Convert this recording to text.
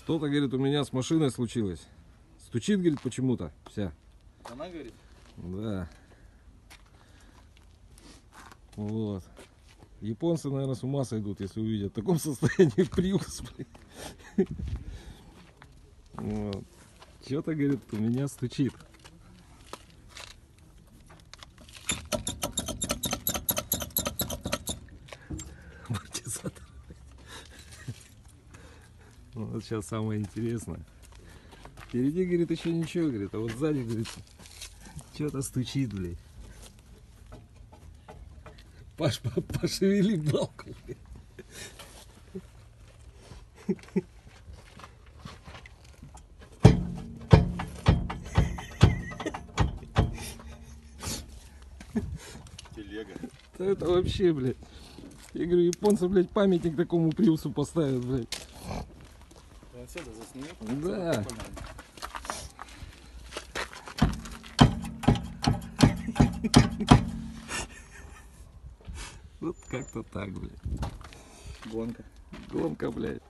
Что-то, говорит, у меня с машиной случилось. Стучит, говорит, почему-то вся. Она говорит? Да. Вот. Японцы, наверное, с ума сойдут, если увидят в таком состоянии Prius, блин. Вот. Что-то, говорит, у меня стучит. Амортизатор. Вот сейчас самое интересное. Впереди, говорит, еще ничего, говорит, а вот сзади, говорит, что-то стучит, блядь. Паш, пошевели балку, блядь. Телега. Да это вообще, блядь. Я говорю, японцы, блядь, памятник такому Приусу поставят, блядь. Отсюда засними. Да. Вот как-то так, блядь. Гонка. Гонка, блядь.